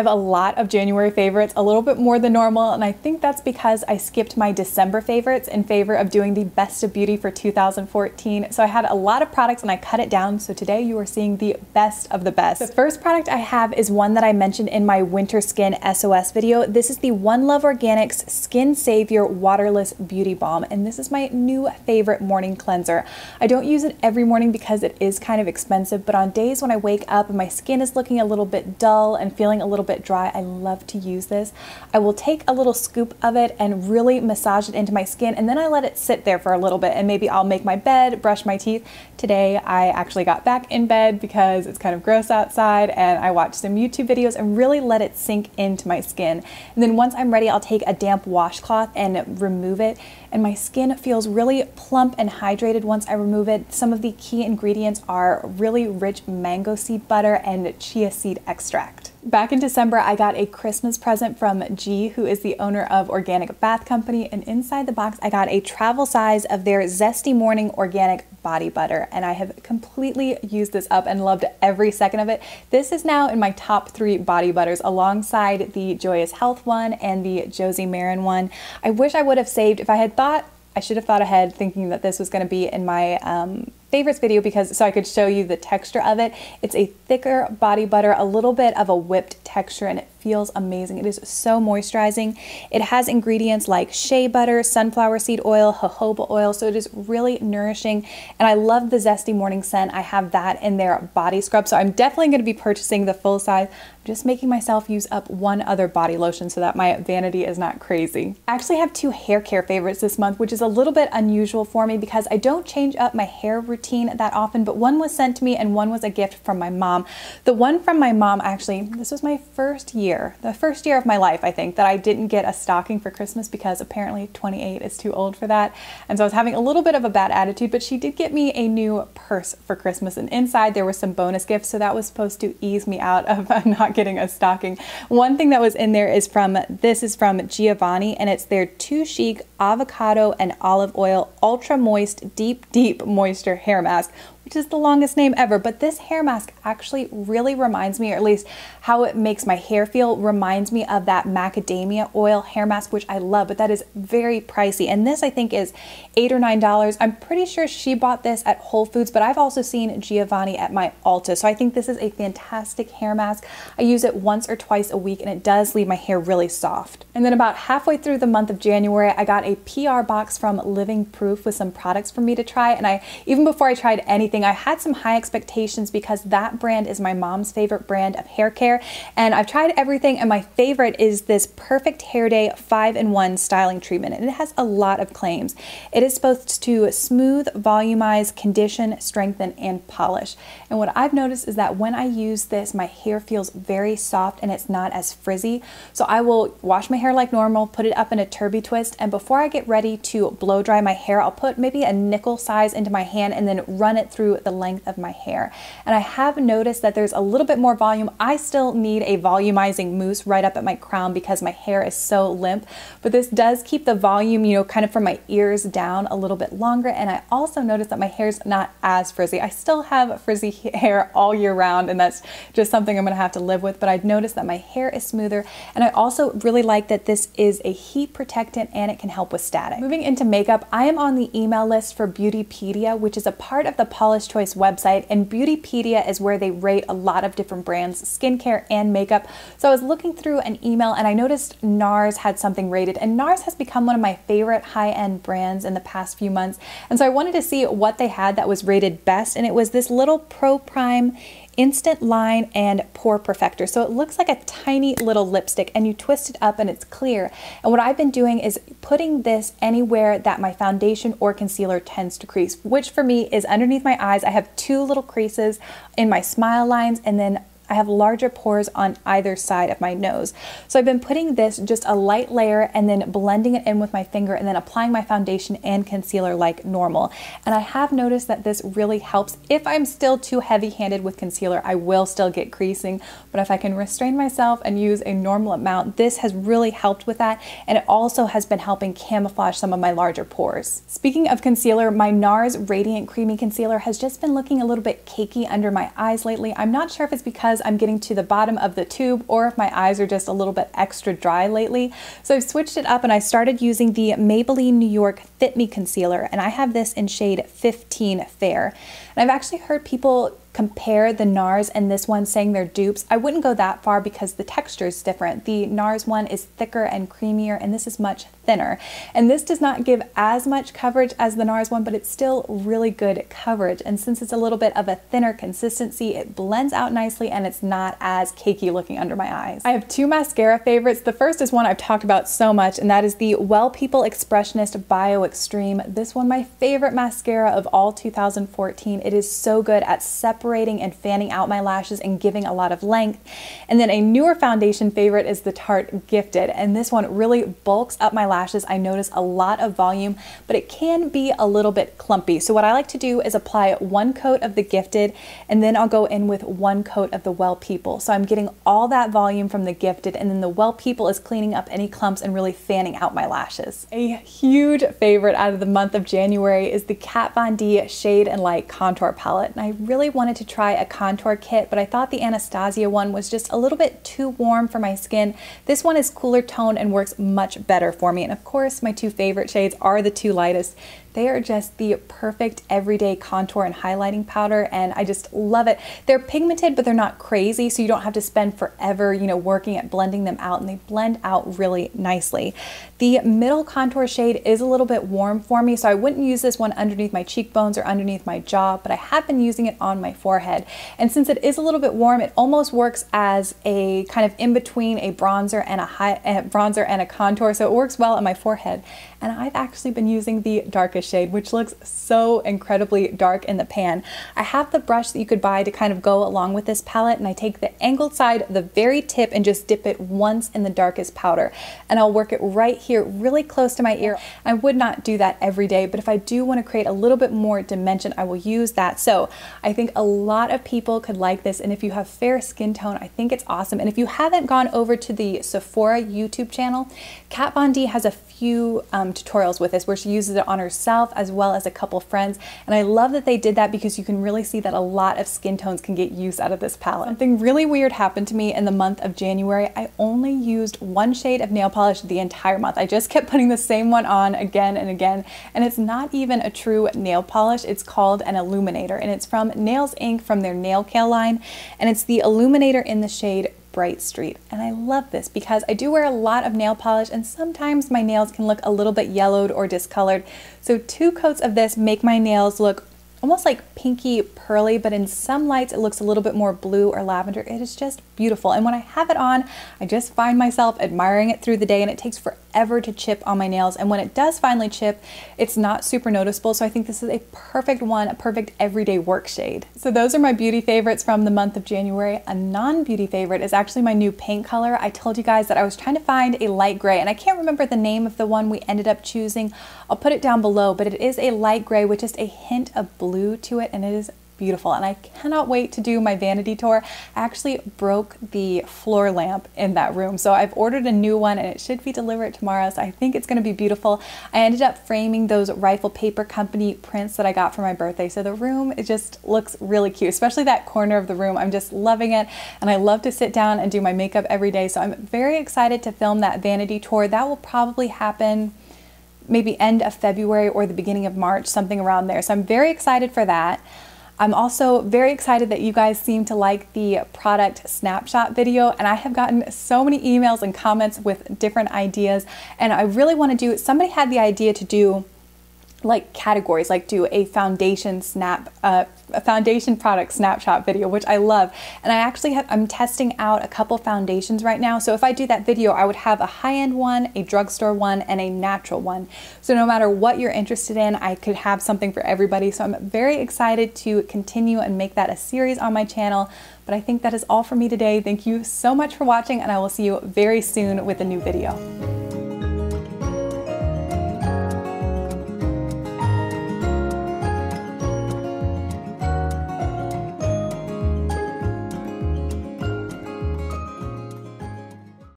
have a lot of January favorites, a little bit more than normal, and I think that's because I skipped my December favorites in favor of doing the best of beauty for 2014. So I had a lot of products and I cut it down, so today you are seeing the best of the best. The first product I have is one that I mentioned in my winter skin SOS video. This is the One Love Organics Skin Savior Waterless Beauty Balm, and this is my new favorite morning cleanser. I don't use it every morning because it is kind of expensive, but on days when I wake up and my skin is looking a little bit dull and feeling a little bit dry, I love to use this. I will take a little scoop of it and really massage it into my skin, and then I let it sit there for a little bit, and maybe I'll make my bed, brush my teeth. Today I actually got back in bed because it's kind of gross outside, and I watched some YouTube videos and really let it sink into my skin. And then once I'm ready, I'll take a damp washcloth and remove it, and my skin feels really plump and hydrated once I remove it. Some of the key ingredients are really rich mango seed butter and chia seed extract. Back in December, I got a Christmas present from G, who is the owner of Organic Bath Company, and inside the box I got a travel size of their Zesty Morning Organic Body Butter, and I have completely used this up and loved every second of it. This is now in my top 3 body butters alongside the Joyous Health one and the Josie Marin one. I wish I would have saved, if I had thought, I should have thought ahead thinking that this was going to be in my favorites video, because so I could show you the texture of it. It's a thicker body butter, a little bit of a whipped texture, and it feels amazing. It is so moisturizing. It has ingredients like shea butter, sunflower seed oil, jojoba oil, so it is really nourishing. And I love the Zesty Morning scent. I have that in their body scrub, so I'm definitely going to be purchasing the full size. I'm just making myself use up one other body lotion so that my vanity is not crazy. I actually have 2 hair care favorites this month, which is a little bit unusual for me because I don't change up my hair routine that often, but one was sent to me and one was a gift from my mom. The one from my mom, actually, this was my first year, the first year of my life, I think, that I didn't get a stocking for Christmas because apparently 28 is too old for that. And so I was having a little bit of a bad attitude, but she did get me a new purse for Christmas, and inside there were some bonus gifts, so that was supposed to ease me out of not getting a stocking. One thing that was in there is from Giovanni, and it's their Too Chic Avocado and Olive Oil Ultra Moist Deep Moisture Hair Mask, which is the longest name ever. But this hair mask actually really reminds me, or at least how it makes my hair feel, reminds me of that macadamia oil hair mask, which I love, but that is very pricey. And this I think is $8 or $9. I'm pretty sure she bought this at Whole Foods, but I've also seen Giovanni at my Ulta. So I think this is a fantastic hair mask. I use it once or twice a week, and it does leave my hair really soft. And then about halfway through the month of January, I got a PR box from Living Proof with some products for me to try. And even before I tried anything, I had some high expectations because that brand is my mom's favorite brand of hair care, and I've tried everything, and my favorite is this Perfect Hair Day 5-in-1 styling treatment, and it has a lot of claims. It is supposed to smooth, volumize, condition, strengthen, and polish. And what I've noticed is that when I use this, my hair feels very soft and it's not as frizzy. So I will wash my hair like normal, put it up in a turby twist, and before I get ready to blow dry my hair, I'll put maybe a nickel size into my hand and then run it through the length of my hair. And I have noticed that there's a little bit more volume. I still need a volumizing mousse right up at my crown because my hair is so limp, but this does keep the volume, you know, kind of from my ears down a little bit longer. And I also noticed that my hair's not as frizzy. I still have frizzy hair all year round, and that's just something I'm gonna have to live with, but I've noticed that my hair is smoother. And I also really like that this is a heat protectant and it can help with static. Moving into makeup, I am on the email list for Beautypedia, which is a part of the Polish Choice website, and Beautypedia is where they rate a lot of different brands, skincare and makeup. So I was looking through an email and I noticed NARS had something rated, and NARS has become one of my favorite high-end brands in the past few months. And so I wanted to see what they had that was rated best, and it was this little Pro Prime Instant Line and Pore Perfector. So it looks like a tiny little lipstick, and you twist it up and it's clear. And what I've been doing is putting this anywhere that my foundation or concealer tends to crease, which for me is underneath my eyes. I have 2 little creases in my smile lines, and then I have larger pores on either side of my nose. So I've been putting this, just a light layer, and then blending it in with my finger, and then applying my foundation and concealer like normal. And I have noticed that this really helps. If I'm still too heavy-handed with concealer, I will still get creasing, but if I can restrain myself and use a normal amount, this has really helped with that. And it also has been helping camouflage some of my larger pores. Speaking of concealer, my NARS Radiant Creamy Concealer has just been looking a little bit cakey under my eyes lately. I'm not sure if it's because because I'm getting to the bottom of the tube or if my eyes are just a little bit extra dry lately. So I've switched it up and I started using the Maybelline New York Fit Me Concealer, and I have this in shade 15 Fair. And I've actually heard people compare the NARS and this one saying they're dupes. I wouldn't go that far because the texture is different. The NARS one is thicker and creamier and this is much thinner. And this does not give as much coverage as the NARS one, but it's still really good coverage. And since it's a little bit of a thinner consistency, it blends out nicely and it's not as cakey looking under my eyes. I have two mascara favorites. The first is one I've talked about so much, and that is the Well People Expressionist Bio Extreme. This one, my favorite mascara of all 2014. It is so good at separating and fanning out my lashes and giving a lot of length. And then a newer foundation favorite is the Tarte Gifted, and this one really bulks up my lashes. I notice a lot of volume, but it can be a little bit clumpy. So what I like to do is apply one coat of the Gifted, and then I'll go in with one coat of the Well People. So I'm getting all that volume from the Gifted, and then the Well People is cleaning up any clumps and really fanning out my lashes. A huge favorite out of the month of January is the Kat Von D Shade and Light Contour Palette. And I really wanted to try a contour kit, but I thought the Anastasia one was just a little bit too warm for my skin. This one is cooler toned and works much better for me. And of course, my two favorite shades are the two lightest. They are just the perfect everyday contour and highlighting powder, and I just love it. They're pigmented, but they're not crazy, so you don't have to spend forever, you know, working at blending them out, and they blend out really nicely. The middle contour shade is a little bit warm for me, so I wouldn't use this one underneath my cheekbones or underneath my jaw, but I have been using it on my forehead. And since it is a little bit warm, it almost works as a kind of in between a bronzer and a contour, so it works well on my forehead. And I've actually been using the darkest shade, which looks so incredibly dark in the pan. I have the brush that you could buy to kind of go along with this palette, and I take the angled side, the very tip, and just dip it once in the darkest powder. And I'll work it right here, really close to my ear. I would not do that every day, but if I do want to create a little bit more dimension, I will use that. So I think a lot of people could like this, and if you have fair skin tone, I think it's awesome. And if you haven't gone over to the Sephora YouTube channel, Kat Von D has a few tutorials with this where she uses it on herself as well as a couple friends, and I love that they did that because you can really see that a lot of skin tones can get use out of this palette. Something really weird happened to me in the month of January. I only used one shade of nail polish the entire month. I just kept putting the same one on again and again, and it's not even a true nail polish. It's called an Illuminator, and it's from Nails Inc. from their Nailkale line, and it's the Illuminator in the shade Bright Street. And I love this because I do wear a lot of nail polish, and sometimes my nails can look a little bit yellowed or discolored. So 2 coats of this make my nails look almost like pinky pearly, but in some lights it looks a little bit more blue or lavender. It is just beautiful, and when I have it on, I just find myself admiring it through the day, and it takes forever to chip on my nails, and when it does finally chip, it's not super noticeable. So I think this is a perfect one, a perfect everyday work shade. So those are my beauty favorites from the month of January. A non-beauty favorite is actually my new paint color. I told you guys that I was trying to find a light gray, and I can't remember the name of the one we ended up choosing. I'll put it down below, but it is a light gray with just a hint of blue to it, and it is beautiful, and I cannot wait to do my vanity tour. I actually broke the floor lamp in that room, so I've ordered a new one and it should be delivered tomorrow, so I think it's going to be beautiful. I ended up framing those Rifle Paper Company prints that I got for my birthday, so the room, it just looks really cute, especially that corner of the room. I'm just loving it, and I love to sit down and do my makeup every day, so I'm very excited to film that vanity tour. That will probably happen maybe end of February or the beginning of March, something around there, so I'm very excited for that. I'm also very excited that you guys seem to like the product snapshot video, and I have gotten so many emails and comments with different ideas, and I really want to do, somebody had the idea to do like categories, like do a foundation product snapshot video, which I love. And I actually I'm testing out a couple foundations right now. So if I do that video, I would have a high-end one, a drugstore one, and a natural one. So no matter what you're interested in, I could have something for everybody. So I'm very excited to continue and make that a series on my channel. But I think that is all for me today. Thank you so much for watching, and I will see you very soon with a new video.